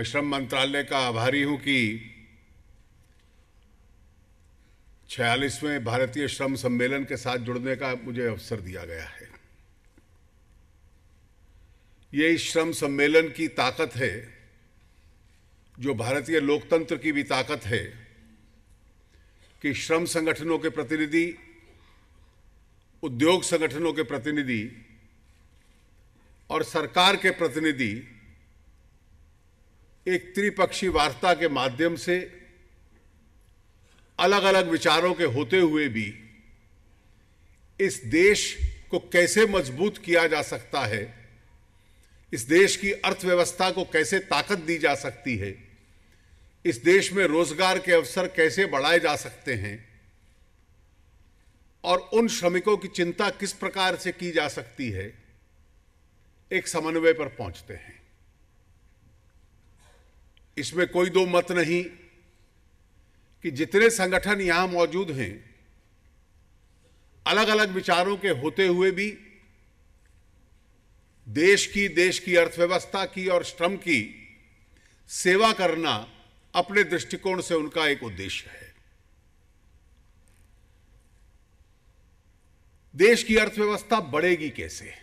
मैं श्रम मंत्रालय का आभारी हूं कि 46वें भारतीय श्रम सम्मेलन के साथ जुड़ने का मुझे अवसर दिया गया है। ये इस श्रम सम्मेलन की ताकत है, जो भारतीय लोकतंत्र की भी ताकत है, कि श्रम संगठनों के प्रतिनिधि, उद्योग संगठनों के प्रतिनिधि और सरकार के प्रतिनिधि एक त्रिपक्षीय वार्ता के माध्यम से अलग अलग विचारों के होते हुए भी इस देश को कैसे मजबूत किया जा सकता है, इस देश की अर्थव्यवस्था को कैसे ताकत दी जा सकती है, इस देश में रोजगार के अवसर कैसे बढ़ाए जा सकते हैं और उन श्रमिकों की चिंता किस प्रकार से की जा सकती है, एक समन्वय पर पहुंचते हैं। इसमें कोई दो मत नहीं कि जितने संगठन यहां मौजूद हैं, अलग अलग विचारों के होते हुए भी देश की अर्थव्यवस्था की और श्रम की सेवा करना अपने दृष्टिकोण से उनका एक उद्देश्य है। देश की अर्थव्यवस्था बढ़ेगी कैसे?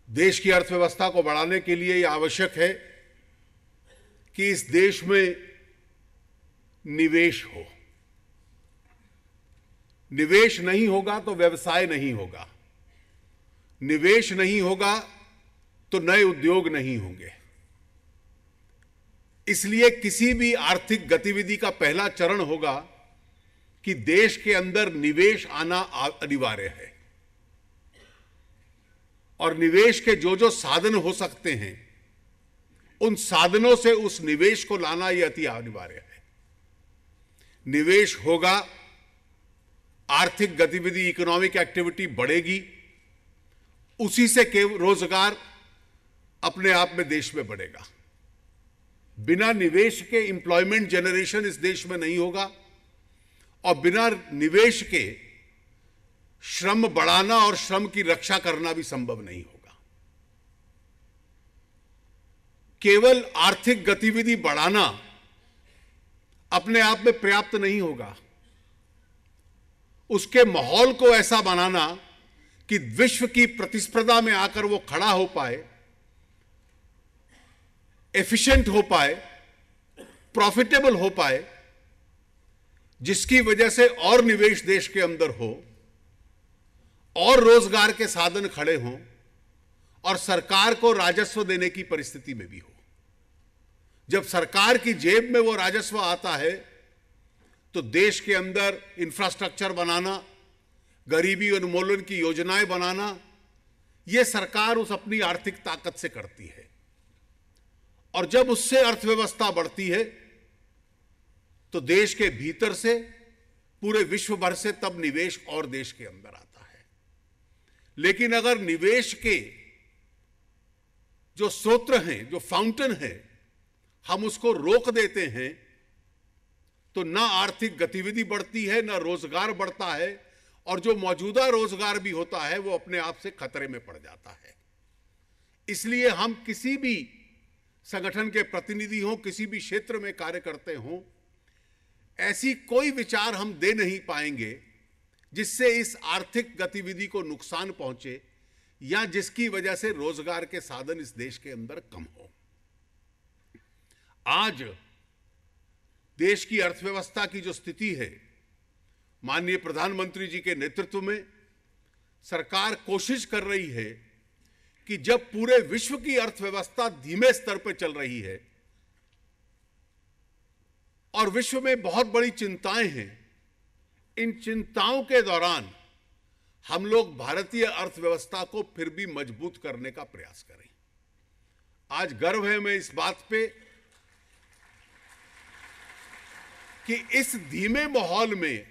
देश की अर्थव्यवस्था को बढ़ाने के लिए यह आवश्यक है कि इस देश में निवेश हो। निवेश नहीं होगा तो व्यवसाय नहीं होगा, निवेश नहीं होगा तो नए उद्योग नहीं होंगे। इसलिए किसी भी आर्थिक गतिविधि का पहला चरण होगा कि देश के अंदर निवेश आना अनिवार्य है, और निवेश के जो साधन हो सकते हैं, उन साधनों से उस निवेश को लाना यह अति अनिवार्य है। निवेश होगा, आर्थिक गतिविधि, इकोनॉमिक एक्टिविटी बढ़ेगी, उसी से रोजगार अपने आप में देश में बढ़ेगा। बिना निवेश के एम्प्लॉयमेंट जनरेशन इस देश में नहीं होगा, और बिना निवेश के श्रम बढ़ाना और श्रम की रक्षा करना भी संभव नहीं होगा। केवल आर्थिक गतिविधि बढ़ाना अपने आप में पर्याप्त नहीं होगा। उसके माहौल को ऐसा बनाना कि विश्व की प्रतिस्पर्धा में आकर वो खड़ा हो पाए, एफिशिएंट हो पाए, प्रॉफिटेबल हो पाए, जिसकी वजह से और निवेश देश के अंदर हो और रोजगार के साधन खड़े हों और सरकार को राजस्व देने की परिस्थिति में भी हो। जब सरकार की जेब में वो राजस्व आता है तो देश के अंदर इंफ्रास्ट्रक्चर बनाना, गरीबी उन्मूलन की योजनाएं बनाना, ये सरकार उस अपनी आर्थिक ताकत से करती है। और जब उससे अर्थव्यवस्था बढ़ती है तो देश के भीतर से, पूरे विश्व भर से तब निवेश और देश के अंदर आता है। लेकिन अगर निवेश के जो स्रोत हैं, जो फाउंटेन है, हम उसको रोक देते हैं तो ना आर्थिक गतिविधि बढ़ती है, ना रोजगार बढ़ता है, और जो मौजूदा रोजगार भी होता है वो अपने आप से खतरे में पड़ जाता है। इसलिए हम किसी भी संगठन के प्रतिनिधि हों, किसी भी क्षेत्र में कार्य करते हों, ऐसी कोई विचार हम दे नहीं पाएंगे जिससे इस आर्थिक गतिविधि को नुकसान पहुंचे या जिसकी वजह से रोजगार के साधन इस देश के अंदर कम हो। आज देश की अर्थव्यवस्था की जो स्थिति है, माननीय प्रधानमंत्री जी के नेतृत्व में सरकार कोशिश कर रही है कि जब पूरे विश्व की अर्थव्यवस्था धीमे स्तर पर चल रही है और विश्व में बहुत बड़ी चिंताएं हैं, इन चिंताओं के दौरान हम लोग भारतीय अर्थव्यवस्था को फिर भी मजबूत करने का प्रयास करें। आज गर्व है मैं इस बात पे कि इस धीमे माहौल में,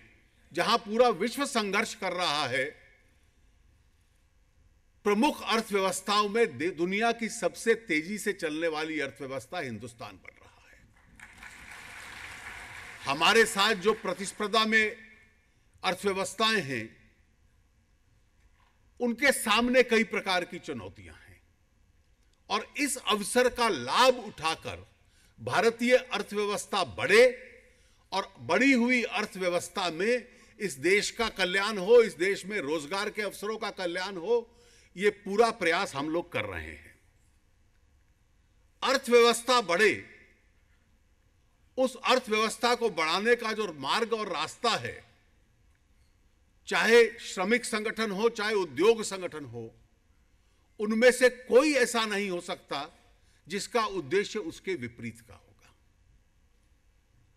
जहां पूरा विश्व संघर्ष कर रहा है, प्रमुख अर्थव्यवस्थाओं में दुनिया की सबसे तेजी से चलने वाली अर्थव्यवस्था हिंदुस्तान बन रहा है। हमारे साथ जो प्रतिस्पर्धा में अर्थव्यवस्थाएं हैं, उनके सामने कई प्रकार की चुनौतियां हैं। और इस अवसर का लाभ उठाकर भारतीय अर्थव्यवस्था बढ़े और बढ़ी हुई अर्थव्यवस्था में इस देश का कल्याण हो, इस देश में रोजगार के अवसरों का कल्याण हो, ये पूरा प्रयास हम लोग कर रहे हैं। अर्थव्यवस्था बढ़े, उस अर्थव्यवस्था को बढ़ाने का जो मार्ग और रास्ता है, चाहे श्रमिक संगठन हो, चाहे उद्योग संगठन हो, उनमें से कोई ऐसा नहीं हो सकता जिसका उद्देश्य उसके विपरीत का होगा।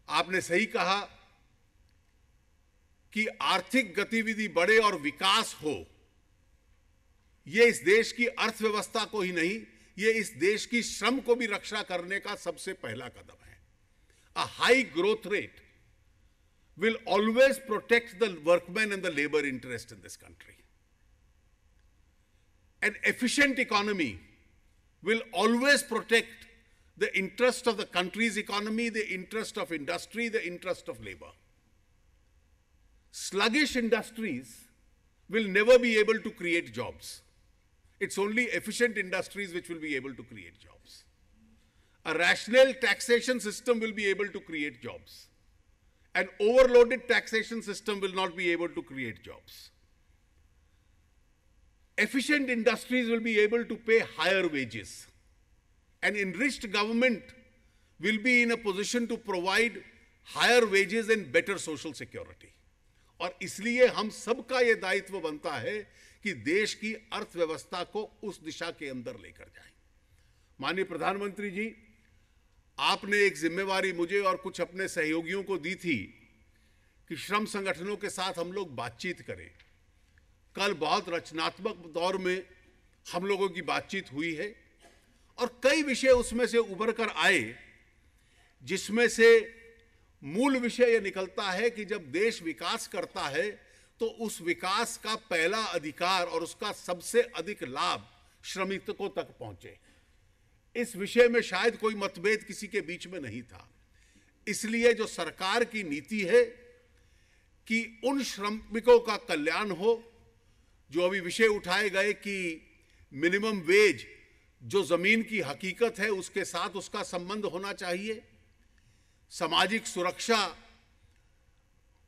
आपने सही कहा कि आर्थिक गतिविधि बढ़े और विकास हो, यह इस देश की अर्थव्यवस्था को ही नहीं, यह इस देश की श्रम को भी रक्षा करने का सबसे पहला कदम है। A high growth rate will always protect the workmen and the labor interest in this country. An efficient economy will always protect the interest of the country's economy, the interest of industry, the interest of labor. Sluggish industries will never be able to create jobs. It's only efficient industries which will be able to create jobs. A rational taxation system will be able to create jobs. An overloaded taxation system will not be able to create jobs. Efficient industries will be able to pay higher wages. An enriched government will be in a position to provide higher wages and better social security. और इसलिए हम सबका यह दायित्व बनता है कि देश की अर्थव्यवस्था को उस दिशा के अंदर लेकर जाएं। माननीय प्रधानमंत्री जी, आपने एक जिम्मेवारी मुझे और कुछ अपने सहयोगियों को दी थी कि श्रम संगठनों के साथ हम लोग बातचीत करें। कल बहुत रचनात्मक दौर में हम लोगों की बातचीत हुई है और कई विषय उसमें से उभर कर आए, जिसमें से मूल विषय यह निकलता है कि जब देश विकास करता है तो उस विकास का पहला अधिकार और उसका सबसे अधिक लाभ श्रमिकों तक पहुंचे। इस विषय में शायद कोई मतभेद किसी के बीच में नहीं था। इसलिए जो सरकार की नीति है कि उन श्रमिकों का कल्याण हो, जो अभी विषय उठाए गए कि मिनिमम वेज जो जमीन की हकीकत है उसके साथ उसका संबंध होना चाहिए, सामाजिक सुरक्षा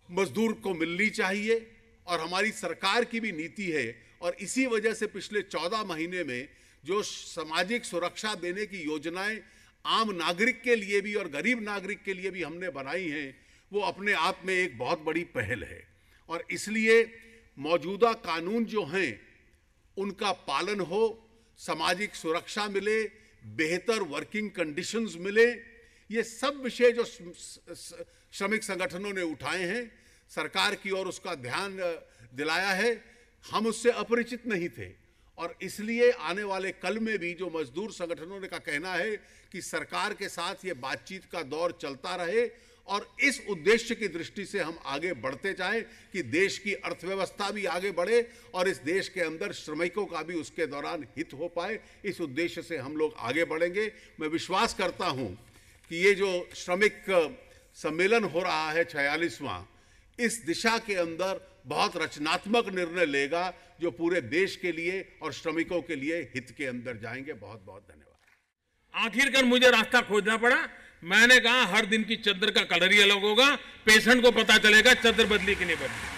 मजदूर को मिलनी चाहिए, और हमारी सरकार की भी नीति है। और इसी वजह से पिछले 14 महीने में जो सामाजिक सुरक्षा देने की योजनाएं आम नागरिक के लिए भी और गरीब नागरिक के लिए भी हमने बनाई हैं, वो अपने आप में एक बहुत बड़ी पहल है। और इसलिए मौजूदा कानून जो हैं उनका पालन हो, सामाजिक सुरक्षा मिले, बेहतर वर्किंग कंडीशंस मिले, ये सब विषय जो श्रमिक संगठनों ने उठाए हैं, सरकार की ओर उसका ध्यान दिलाया है। हम उससे अपरिचित नहीं थे और इसलिए आने वाले कल में भी जो मजदूर संगठनों ने का कहना है कि सरकार के साथ ये बातचीत का दौर चलता रहे और इस उद्देश्य की दृष्टि से हम आगे बढ़ते जाएं कि देश की अर्थव्यवस्था भी आगे बढ़े और इस देश के अंदर श्रमिकों का भी उसके दौरान हित हो पाए। इस उद्देश्य से हम लोग आगे बढ़ेंगे। मैं विश्वास करता हूं कि ये जो श्रमिक सम्मेलन हो रहा है 46वां, इस दिशा के अंदर बहुत रचनात्मक निर्णय लेगा जो पूरे देश के लिए और श्रमिकों के लिए हित के अंदर जाएंगे। बहुत बहुत धन्यवाद। आखिरकार मुझे रास्ता खोजना पड़ा। मैंने कहा हर दिन की चद्दर का कलर ही अलग होगा, पेशेंट को पता चलेगा चद्दर बदली कि नहीं बदली।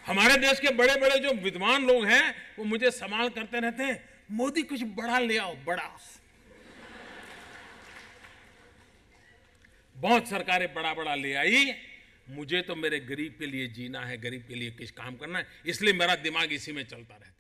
हमारे देश के बड़े बड़े जो विद्वान लोग हैं वो मुझे सवाल करते रहते हैं, मोदी कुछ बड़ा ले आओ, बड़ा। बहुत सरकारें बड़ा बड़ा ले आई, मुझे तो मेरे गरीब के लिए जीना है, गरीब के लिए कुछ काम करना है, इसलिए मेरा दिमाग इसी में चलता रहता है।